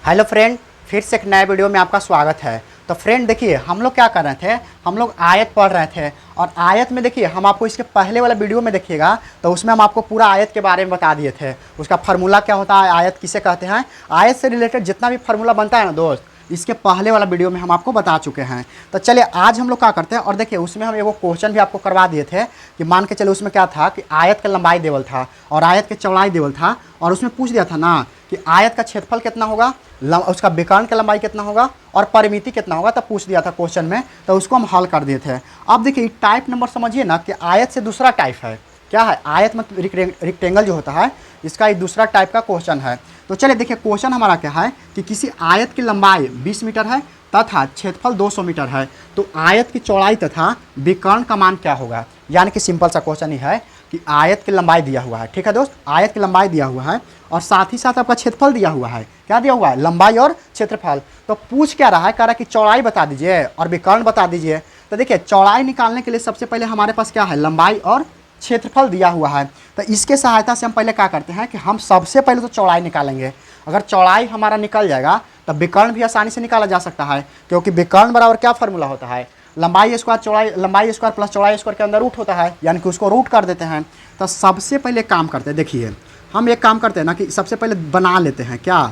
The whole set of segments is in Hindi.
हेलो फ्रेंड, फिर से एक नए वीडियो में आपका स्वागत है। तो फ्रेंड देखिए, हम लोग क्या कर रहे थे, हम लोग आयत पढ़ रहे थे। और आयत में देखिए, हम आपको इसके पहले वाला वीडियो में देखिएगा तो उसमें हम आपको पूरा आयत के बारे में बता दिए थे। उसका फार्मूला क्या होता है, आयत किसे कहते हैं, आयत से रिलेटेड जितना भी फार्मूला बनता है ना दोस्त, इसके पहले वाला वीडियो में हम आपको बता चुके हैं। तो चलिए आज हम लोग क्या करते हैं, और देखिए उसमें हम एगो क्वेश्चन भी आपको करवा दिए थे कि मान के चलिए उसमें क्या था कि आयत का लंबाई देवल था और आयत के चौड़ाई देवल था, और उसमें पूछ दिया था ना कि आयत का क्षेत्रफल कितना होगा, उसका विकर्ण का लंबाई कितना होगा और परिमिति कितना होगा, तब पूछ दिया था क्वेश्चन में। तो उसको हम हल कर दिए थे। अब देखिए टाइप नंबर समझिए ना कि आयत से दूसरा टाइप है, क्या है, आयत मतलब रिक्टेंगल जो होता है, इसका एक दूसरा टाइप का क्वेश्चन है। तो चलिए देखिए क्वेश्चन हमारा क्या है कि किसी आयत की लंबाई 20 मीटर है तथा क्षेत्रफल 200 मीटर है, तो आयत की चौड़ाई तथा विकर्ण का मान क्या होगा। यानी कि सिंपल सा क्वेश्चन ही है कि आयत की लंबाई दिया हुआ है, ठीक है दोस्त, आयत की लंबाई दिया हुआ है और साथ ही साथ आपका क्षेत्रफल दिया हुआ है। क्या दिया हुआ है, लंबाई और क्षेत्रफल। तो पूछ क्या रहा है, कह रहा है कि चौड़ाई बता दीजिए और विकर्ण बता दीजिए। तो देखिए चौड़ाई निकालने के लिए सबसे पहले हमारे पास क्या है, लंबाई और क्षेत्रफल दिया हुआ है। तो इसके सहायता से हम पहले क्या करते हैं कि हम सबसे पहले तो चौड़ाई निकालेंगे। अगर चौड़ाई हमारा निकल जाएगा तब विकर्ण भी आसानी से निकाला जा सकता है, क्योंकि विकर्ण बराबर क्या फार्मूला होता है, लंबाई स्क्वायर चौड़ाई, लंबाई स्क्वायर प्लस चौड़ाई स्क्वायर के अंदर रूट होता है, यानी कि उसको रूट कर देते हैं। तो सबसे पहले काम करते हैं, देखिए हम एक काम करते हैं ना कि सबसे पहले बना लेते हैं क्या,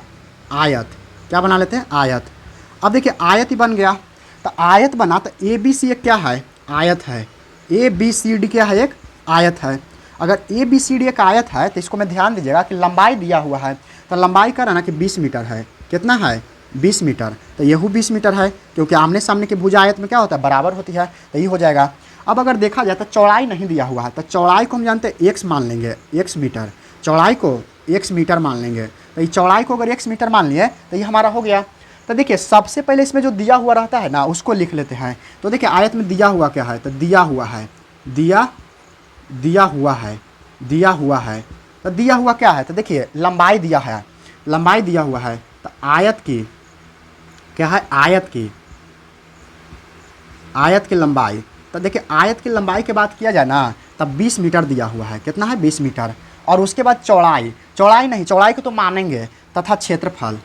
आयत। क्या बना लेते हैं, आयत। अब देखिए आयत ही बन गया। तो आयत बना तो ए बी सी एक क्या है, आयत है। ए बी सी डी क्या है, एक आयत है। अगर ए बी सी डी एक आयत है तो इसको में ध्यान दीजिएगा कि लंबाई दिया हुआ है। तो लंबाई का ना कि 20 मीटर है, कितना है, 20 मीटर। तो यहू 20 मीटर है, क्योंकि आमने सामने की भुजा आयत में क्या होता है, बराबर होती है, तो ये हो जाएगा। अब अगर देखा जाए तो चौड़ाई नहीं दिया हुआ है, तो चौड़ाई को हम जानते हैं एक्स मान लेंगे, एक्स मीटर। चौड़ाई को एक्स मीटर मान लेंगे। तो ये चौड़ाई को अगर एक्स मीटर मान लिए तो ये हमारा हो गया। तो देखिए सबसे पहले इसमें जो दिया हुआ रहता है ना उसको लिख लेते हैं। तो देखिए आयत में दिया हुआ क्या है, तो दिया हुआ है, दिया हुआ है, दिया हुआ है। तो दिया हुआ क्या है, तो देखिए लंबाई दिया है, लंबाई दिया हुआ है। तो आयत की क्या है, आयत की लंबाई। तो देखिए आयत की लंबाई की बात किया जाए ना तब 20 मीटर दिया हुआ है, कितना है, 20 मीटर। और उसके बाद चौड़ाई, चौड़ाई नहीं, चौड़ाई को तो मानेंगे, तथा क्षेत्रफल,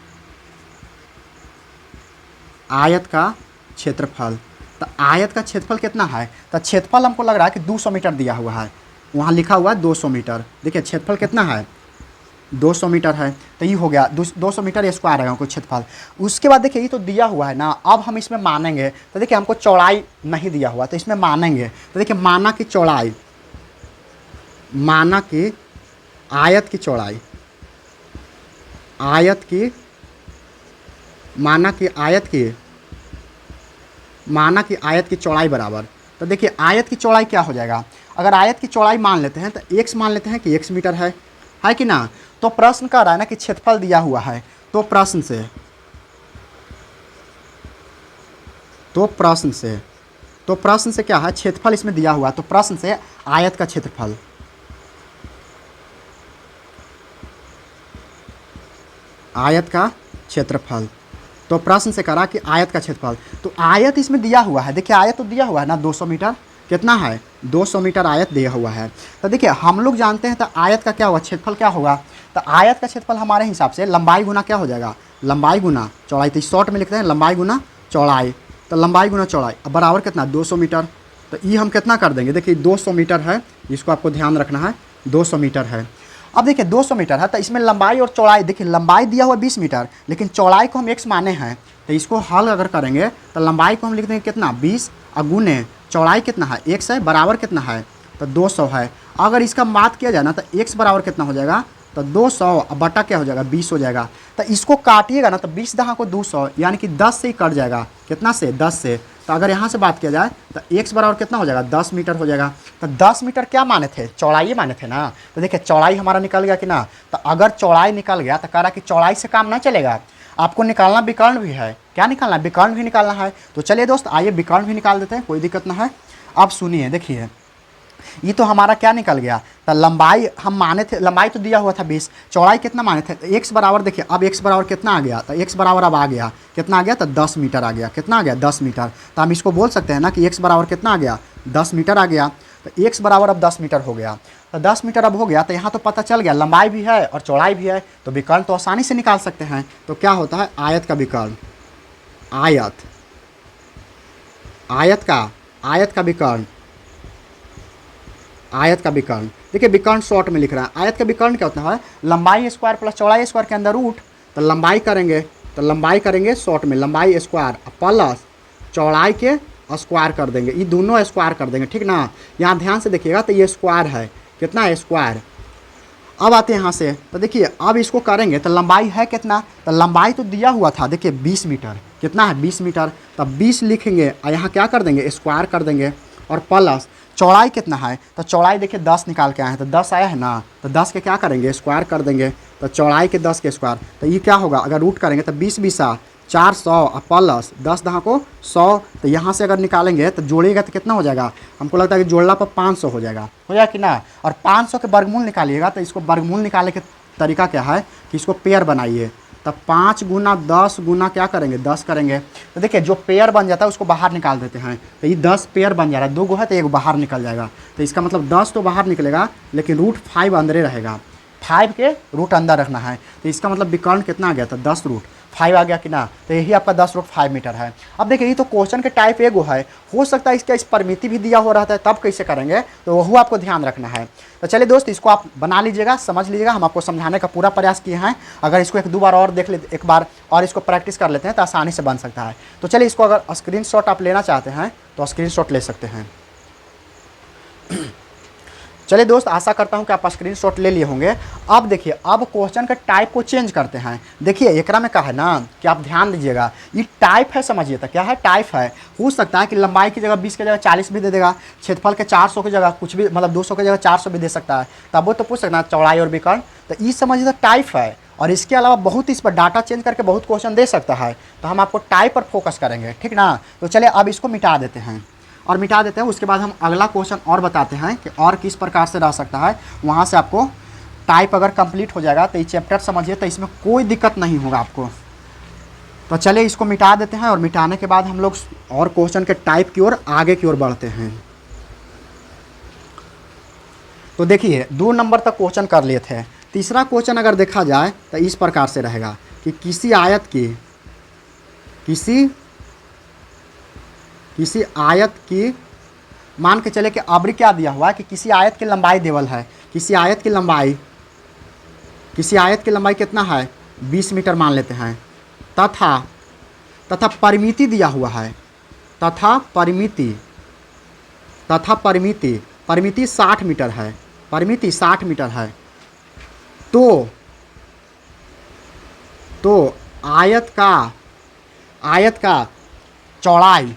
आयत का क्षेत्रफल। तो आयत का क्षेत्रफल कितना है, तो क्षेत्रफल हमको लग रहा है कि 200 मीटर दिया हुआ है, वहाँ लिखा हुआ है 200 मीटर। देखिए क्षेत्रफल कितना है, 200 मीटर है। तो ये हो गया 200 मीटर स्क्वायर है हमको क्षेत्रफल। उसके बाद देखिए ये तो दिया हुआ है ना, अब हम इसमें मानेंगे। तो देखिए हमको चौड़ाई नहीं दिया हुआ तो इसमें मानेंगे। तो देखिए माना की चौड़ाई, माना की आयत की चौड़ाई, आयत की, माना की आयत की, माना कि आयत की चौड़ाई बराबर। तो देखिए आयत की चौड़ाई क्या हो जाएगा, अगर आयत की चौड़ाई मान लेते हैं तो एक्स मान लेते हैं कि एक्स मीटर है कि ना। तो प्रश्न कर रहा है ना कि क्षेत्रफल दिया हुआ है, तो प्रश्न से, तो प्रश्न से क्या है, क्षेत्रफल इसमें दिया हुआ है, तो प्रश्न से आयत का क्षेत्रफल, आयत का क्षेत्रफल। तो प्रश्न से करा कि आयत का क्षेत्रफल, तो आयत इसमें दिया हुआ है। देखिए आयत तो दिया हुआ है ना 200 मीटर, कितना है, 200 मीटर आयत दिया हुआ है। तो देखिए हम लोग जानते हैं तो आयत का क्या होगा, क्षेत्रफल क्या होगा। तो आयत का क्षेत्रफल हमारे हिसाब से लंबाई गुना क्या हो जाएगा, लंबाई गुना चौड़ाई। तो शॉर्ट में लिखते हैं लंबाई गुना चौड़ाई। तो लंबाई गुना चौड़ाई अब बराबर कितना, 200 मीटर। तो ये हम कितना कर देंगे, देखिए 200 मीटर है, इसको आपको ध्यान रखना है, 200 मीटर है। अब देखिए 200 मीटर है तो इसमें लंबाई और चौड़ाई, देखिए लंबाई दिया हुआ 20 मीटर, लेकिन चौड़ाई को हम एक्स माने हैं। तो इसको हल अगर करेंगे तो लंबाई को हम लिख देंगे कितना, 20, और गुने चौड़ाई कितना है, एक्स है, बराबर कितना है, तो 200 है। अगर इसका बात किया जाए ना तो एक्स बराबर कितना हो जाएगा, तो 200 बटा क्या हो जाएगा, 20 हो जाएगा। तो इसको काटिएगा ना तो 20 दहा को 200, यानी कि 10 से ही कट जाएगा, कितना से, 10 से। तो अगर यहाँ से बात किया जाए तो एक्स बराबर कितना हो जाएगा, 10 मीटर हो जाएगा। तो 10 मीटर क्या माने थे, चौड़ाई माने थे ना। तो देखिए चौड़ाई हमारा निकल गया कि ना। तो अगर चौड़ाई निकल गया तो कह रहा कि चौड़ाई से काम ना चलेगा, आपको निकालना विकर्ण भी है। क्या निकालना है, विकर्ण भी निकालना है। तो चलिए दोस्त आइए विकर्ण भी निकाल देते हैं, कोई दिक्कत ना है। अब सुनिए, देखिए ये तो हमारा क्या निकल गया, तो लंबाई हम माने थे, लंबाई तो दिया हुआ था 20, चौड़ाई कितना माने थे, एक्स बराबर। देखिए अब एक्स बराबर कितना आ गया, तो एक्स बराबर अब आ गया, कितना आ गया, तो 10 मीटर आ गया। कितना आ गया, 10 मीटर। तो हम इसको बोल सकते हैं ना कि एक्स बराबर कितना आ गया, 10 मीटर आ गया। तो x बराबर अब 10 मीटर हो गया। तो 10 मीटर अब हो गया, तो यहाँ तो पता चल गया लंबाई भी है और चौड़ाई भी है, तो विकर्ण तो आसानी से निकाल सकते हैं। तो क्या होता है, आयत का विकर्ण, आयत का विकर्ण, आयत का विकर्ण। देखिए विकर्ण शॉर्ट में लिख रहा है। आयत का विकर्ण क्या होता है, लंबाई स्क्वायर प्लस चौड़ाई स्क्वायर के अंदर रूट। तो लंबाई करेंगे शॉर्ट में लंबाई स्क्वायर प्लस चौड़ाई के स्क्वायर कर देंगे, ये दोनों स्क्वायर कर देंगे, ठीक ना। यहाँ ध्यान से देखिएगा, तो ये स्क्वायर है, कितना है स्क्वायर। अब आते हैं यहाँ से, तो देखिए अब इसको करेंगे तो लंबाई है कितना, तो लंबाई तो दिया हुआ था, देखिए 20 मीटर, कितना है 20 मीटर। तब 20 लिखेंगे और यहाँ क्या कर देंगे, स्क्वायर कर देंगे, और प्लस चौड़ाई कितना है, तो चौड़ाई देखिए 10 निकाल के आए हैं, तो 10 आया है ना, तो 10 के क्या करेंगे, स्क्वायर कर देंगे। तो चौड़ाई के 10 के स्क्वायर, तो ये क्या होगा, अगर रूट करेंगे तो 20 20 400 और प्लस 10 10 को 100। तो यहाँ से अगर निकालेंगे तो जोड़िएगा तो कितना हो जाएगा, हमको लगता है कि जोड़ना पर 500 हो जाएगा कि ना। और 500 के वर्गमूल निकालिएगा, तो इसको वर्गमूल निकालने के तरीका क्या है कि इसको पेयर बनाइए। तब 5 गुना 10 गुना क्या करेंगे, 10 करेंगे। तो देखिए जो पेयर बन जाता है उसको बाहर निकाल देते हैं, तो ये 10 पेयर बन जा रहा है, 2 गो है तो 1 बाहर निकल जाएगा। तो इसका मतलब 10 तो बाहर निकलेगा, लेकिन रूट 5 अंदर रहेगा, 5 के रूट अंदर रखना है। तो इसका मतलब विकर्ण कितना आ गया था, 10 रूट 5 आ गया कि ना। तो यही आपका 10 रूट 5 मीटर है। अब देखिए ये तो क्वेश्चन के टाइप एगो है, हो सकता है इसका इस परिमिति भी दिया हो रहा है, तब कैसे करेंगे, तो वह आपको ध्यान रखना है। तो चलिए दोस्त, इसको आप बना लीजिएगा, समझ लीजिएगा, हम आपको समझाने का पूरा प्रयास किए हैं। अगर इसको 1 2 बार और देख ले, एक बार और इसको प्रैक्टिस कर लेते हैं तो आसानी से बन सकता है। तो चलिए इसको अगर स्क्रीनशॉट आप लेना चाहते हैं तो स्क्रीनशॉट ले सकते हैं। चलिए दोस्त, आशा करता हूं कि आप स्क्रीनशॉट ले लिए होंगे। अब देखिए, अब क्वेश्चन का टाइप को चेंज करते हैं। देखिए एकरा में कहा है ना कि आप ध्यान दीजिएगा, ये टाइप है, समझिए तो क्या है, टाइप है। हो सकता है कि लंबाई की जगह 20 की जगह 40 भी दे देगा, क्षेत्रफल के 400 की जगह कुछ भी, मतलब 200 की जगह 400 भी दे सकता है। तब वो तो पूछ सकता है चौड़ाई और विकर्ण, तो ये समझिए तो टाइप है। और इसके अलावा बहुत इस पर डाटा चेंज करके बहुत क्वेश्चन दे सकता है, तो हम आपको टाइप पर फोकस करेंगे, ठीक ना। तो चलिए अब इसको मिटा देते हैं, और मिटा देते हैं। उसके बाद हम अगला क्वेश्चन और बताते हैं कि और किस प्रकार से रह सकता है। वहाँ से आपको टाइप अगर कंप्लीट हो जाएगा तो ये चैप्टर समझिए तो इसमें कोई दिक्कत नहीं होगा आपको। तो चलिए इसको मिटा देते हैं, और मिटाने के बाद हम लोग और क्वेश्चन के टाइप की ओर आगे की ओर बढ़ते हैं। तो देखिए 2 नंबर तक क्वेश्चन कर लिए थे। तीसरा क्वेश्चन अगर देखा जाए तो इस प्रकार से रहेगा कि किसी आयत की मान के चले कि अबरी क्या दिया हुआ है कि किसी आयत की लंबाई देवल है, किसी आयत की लंबाई कितना है, 20 मीटर मान लेते हैं, तथा परिमिति दिया हुआ है, परिमिति 60 मीटर है, परिमिति 60 मीटर है। तो आयत का चौड़ाई,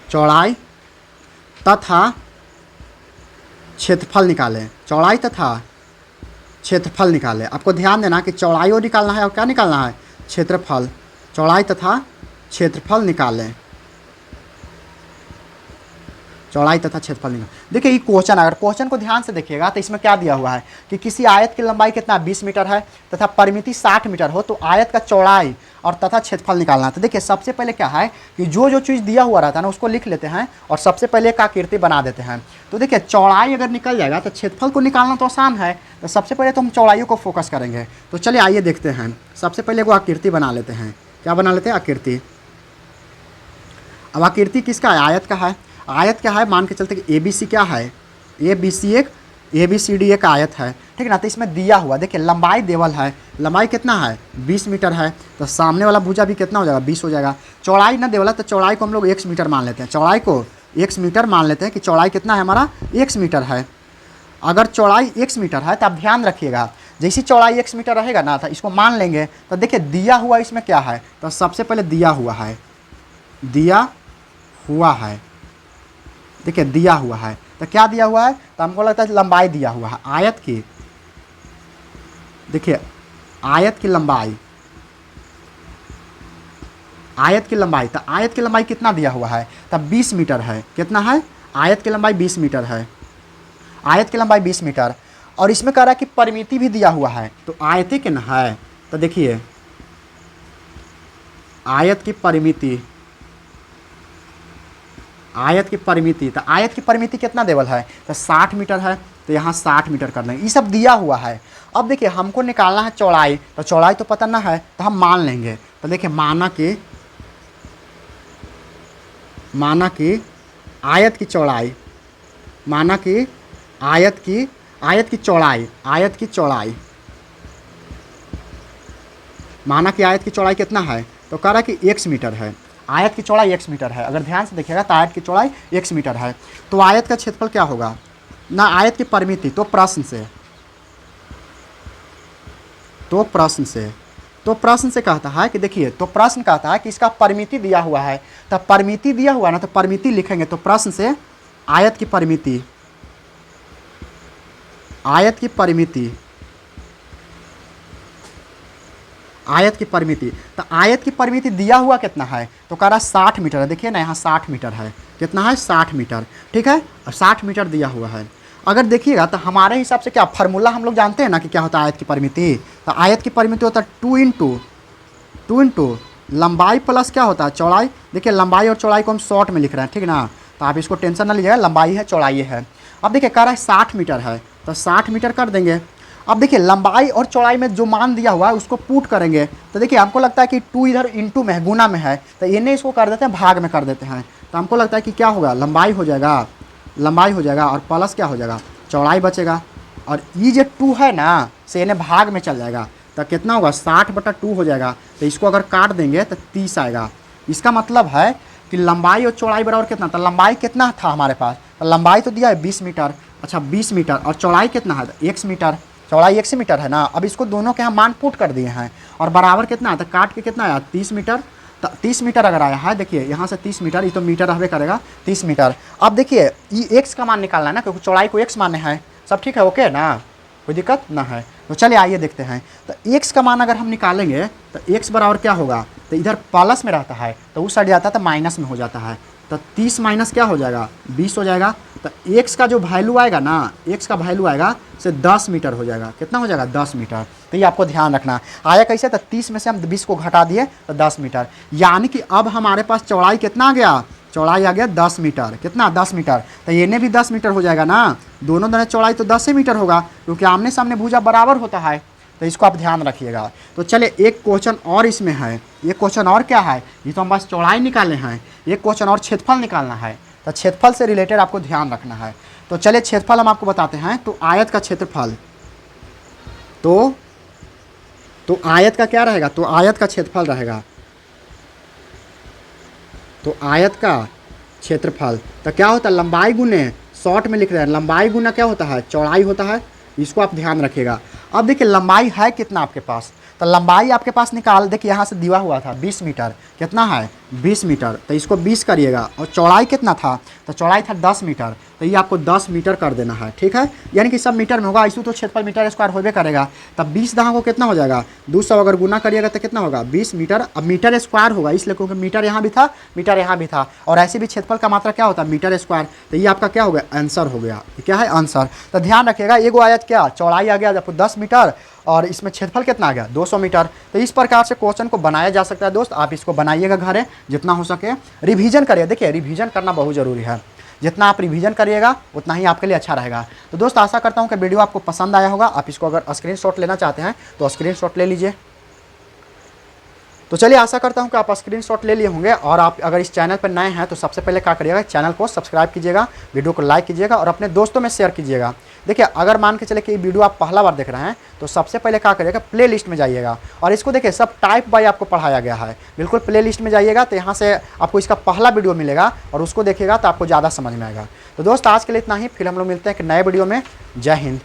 चौड़ाई तथा क्षेत्रफल निकालें, चौड़ाई तथा क्षेत्रफल निकालें। आपको ध्यान देना कि चौड़ाई और निकालना है और क्या निकालना है, क्षेत्रफल। चौड़ाई तथा क्षेत्रफल निकालें, चौड़ाई तथा क्षेत्रफल निकालें। देखिए ये क्वेश्चन, अगर क्वेश्चन को ध्यान से देखिएगा तो इसमें क्या दिया हुआ है कि किसी आयत की लंबाई कितना 20 मीटर है तथा परिमिति 60 मीटर हो, तो आयत का चौड़ाई और तथा क्षेत्रफल निकालना। तो देखिए सबसे पहले क्या है कि जो चीज़ दिया हुआ रहता है ना उसको लिख लेते हैं और सबसे पहले एक आकृति बना देते हैं। तो देखिए चौड़ाई अगर निकल जाएगा तो क्षेत्रफल को निकालना तो आसान है, तो सबसे पहले तो हम चौड़ाई को फोकस करेंगे। तो चलिए आइए देखते हैं, सबसे पहले वो आकृति बना लेते हैं। क्या बना लेते हैं, आकृति। अब आकृति किसका है, आयत का है। आयत क्या है, मान के चलते कि ABC क्या है, ABCD एक आयत है, ठीक है ना। तो इसमें दिया हुआ देखिए लंबाई देवल है, लंबाई कितना है 20 मीटर है, तो सामने वाला भुजा भी कितना हो जाएगा 20 हो जाएगा। चौड़ाई ना देवल है तो चौड़ाई को हम लोग x मीटर मान लेते हैं, चौड़ाई को x मीटर मान लेते हैं कि चौड़ाई कितना है हमारा x मीटर है। अगर चौड़ाई x मीटर है तो आप ध्यान रखिएगा, जैसी चौड़ाई x मीटर रहेगा ना तो इसको मान लेंगे। तो देखिए दिया हुआ इसमें क्या है, तो सबसे पहले दिया हुआ है, देखिए दिया हुआ है, तो क्या दिया हुआ है, तो हमको लगता है लंबाई दिया हुआ है आयत की। देखिए आयत की लंबाई, तो आयत की लंबाई कितना दिया हुआ है, तब 20 मीटर है। कितना है, आयत की लंबाई 20 मीटर है, आयत की लंबाई 20 मीटर। और इसमें कह रहा है कि परिमिति भी दिया हुआ है, तो आयत कितना है, तो देखिए आयत की परिमिति, आयत की परिमिति, तो आयत की परिमिति कितना देवल है, तो 60 मीटर है, तो यहाँ 60 मीटर कर देंगे। ये सब दिया हुआ है। अब देखिए हमको निकालना है चौड़ाई, तो चौड़ाई तो पता ना है, तो हम मान लेंगे। तो देखिए माना कि आयत की चौड़ाई, माना कि आयत की चौड़ाई, माना कि आयत की चौड़ाई कितना है, तो कह रहा है कि x मीटर है। आयत की चौड़ाई x मीटर है। अगर ध्यान से देखिएगा तो आयत की चौड़ाई x मीटर है। तो आयत का क्षेत्रफल क्या होगा ना, आयत की परिमिति, तो प्रश्न से कहता है कि देखिए, तो प्रश्न कहता है कि इसका परिमिति दिया हुआ है। तो परिमिति दिया हुआ ना, तो परिमिति लिखेंगे। तो प्रश्न से आयत की परिमिति, तो आयत की परिमिति दिया हुआ कितना है, तो कह रहा है 60 मीटर है। देखिए ना यहाँ 60 मीटर है, कितना है 60 मीटर, ठीक है, और 60 मीटर दिया हुआ है। अगर देखिएगा तो हमारे हिसाब से क्या फार्मूला हम लोग जानते हैं ना कि क्या होता है आयत की परिमिति। तो आयत की परिमिति होता है 2 इंटू लंबाई प्लस क्या होता है चौड़ाई। देखिए लंबाई और चौड़ाई को हम शॉर्ट में लिख रहे हैं, ठीक ना, तो आप इसको टेंशन ना लीजिएगा, लंबाई है चौड़ाई है। अब देखिए कह रहा है 60 मीटर है, तो 60 मीटर कर देंगे। अब देखिए लंबाई और चौड़ाई में जो मान दिया हुआ है उसको पुट करेंगे। तो देखिए हमको लगता है कि 2 इधर इंटू में है, गुना में है, तो इन्हें इसको कर देते हैं भाग में कर देते हैं। तो हमको लगता है कि क्या होगा, लंबाई हो जाएगा और प्लस क्या हो जाएगा, चौड़ाई बचेगा। और ये जो 2 है ना से इन्हें भाग में चल जाएगा, तो कितना होगा 60/2 हो जाएगा। तो इसको अगर काट देंगे तो 30 आएगा। इसका मतलब है कि लंबाई और चौड़ाई बराबर कितना, तो लंबाई कितना था हमारे पास, तो लंबाई तो दिया है 20 मीटर, अच्छा 20 मीटर, और चौड़ाई कितना है, तो 1 मीटर, चौड़ाई 1 मीटर है ना। अब इसको दोनों के यहाँ मान पुट कर दिए हैं, और बराबर कितना है, तो काट के कितना आया 30 मीटर। तो 30 मीटर अगर आया है, देखिए यहाँ से 30 मीटर, ये तो मीटर रहबे करेगा 30 मीटर। अब देखिए ये x का मान निकालना है ना, क्योंकि चौड़ाई को x माने हैं, सब ठीक है, ओके ना, कोई दिक्कत ना है। तो चलिए आइए देखते हैं। तो x का मान अगर हम निकालेंगे तो x बराबर क्या होगा, तो इधर प्लस में रहता है, तो उस साइड जाता है तो माइनस में हो जाता है। तो 30 माइनस क्या हो जाएगा, 20 हो जाएगा। तो x का जो वैल्यू आएगा ना, x का वैल्यू आएगा से 10 मीटर हो जाएगा। कितना हो जाएगा, 10 मीटर। तो ये आपको ध्यान रखना। आया कैसे, तो 30 में से हम 20 को घटा दिए तो 10 मीटर। यानी कि अब हमारे पास चौड़ाई कितना आ गया, चौड़ाई आ गया 10 मीटर। कितना, 10 मीटर। तो ये भी 10 मीटर हो जाएगा ना, दोनों चौड़ाई तो 10 ही मीटर होगा, क्योंकि आमने सामने भुजा बराबर होता है। तो इसको आप ध्यान रखिएगा। तो चलिए एक क्वेश्चन और इसमें है। ये क्वेश्चन और क्या है, ये तो हम बस चौड़ाई निकाले हैं, एक क्वेश्चन और क्षेत्रफल निकालना है। तो क्षेत्रफल से रिलेटेड आपको ध्यान रखना है। तो चलिए क्षेत्रफल हम आपको बताते हैं। तो आयत का क्षेत्रफल, तो आयत का क्या रहेगा, तो आयत का क्षेत्रफल रहेगा, तो आयत का क्षेत्रफल तो क्या होता है, लंबाई गुने, शॉर्ट में लिख रहे हैं, लंबाई गुना क्या होता है, चौड़ाई होता है। इसको आप ध्यान रखिएगा। अब देखिए लंबाई है कितना आपके पास, तो लंबाई आपके पास निकाल, देखिए यहाँ से दिया हुआ था 20 मीटर, कितना है 20 मीटर, तो इसको 20 करिएगा। और चौड़ाई कितना था, तो चौड़ाई था 10 मीटर, तो ये आपको 10 मीटर कर देना है, ठीक है। यानी कि सब मीटर में होगा, इसी तो क्षेत्रफल मीटर स्क्वायर होबे करेगा। तब 20 दहा को कितना हो जाएगा, 200 अगर गुना करिएगा तो कितना होगा 20 मीटर। अब मीटर स्क्वायर होगा, इसलिए क्योंकि मीटर यहाँ भी था, मीटर यहाँ भी था, और ऐसे भी क्षेत्रफल का मात्रा क्या होता है, मीटर स्क्वायर। तो ये आपका क्या हो गया, आंसर हो गया। ये क्या है, आंसर। तो ध्यान रखिएगा, एगो आयत क्या, चौड़ाई आ गया आपको 10 मीटर, और इसमें क्षेत्रफल कितना आ गया 200 मीटर। तो इस प्रकार से क्वेश्चन को बनाया जा सकता है दोस्त। आप इसको बनाइएगा घरे, जितना हो सके रिवीजन करिए। देखिए रिवीजन करना बहुत ज़रूरी है, जितना आप रिवीजन करिएगा उतना ही आपके लिए अच्छा रहेगा। तो दोस्त आशा करता हूँ कि वीडियो आपको पसंद आया होगा। आप इसको अगर स्क्रीनशॉट लेना चाहते हैं तो स्क्रीनशॉट ले लीजिए। तो चलिए आशा करता हूँ कि आप स्क्रीनशॉट ले लिए होंगे। और आप अगर इस चैनल पर नए हैं तो सबसे पहले क्या करिएगा, चैनल को सब्सक्राइब कीजिएगा, वीडियो को लाइक कीजिएगा और अपने दोस्तों में शेयर कीजिएगा। देखिए अगर मान के चले कि वीडियो आप पहला बार देख रहे हैं तो सबसे पहले क्या करिएगा, प्ले लिस्ट में जाइएगा और इसको देखिए सब टाइप बाय आपको पढ़ाया गया है। बिल्कुल प्ले लिस्ट में जाइएगा तो यहाँ से आपको इसका पहला वीडियो मिलेगा और उसको देखिएगा तो आपको ज़्यादा समझ में आएगा। तो दोस्त आज के लिए इतना ही, फिर हम लोग मिलते हैं एक नए वीडियो में। जय हिंद।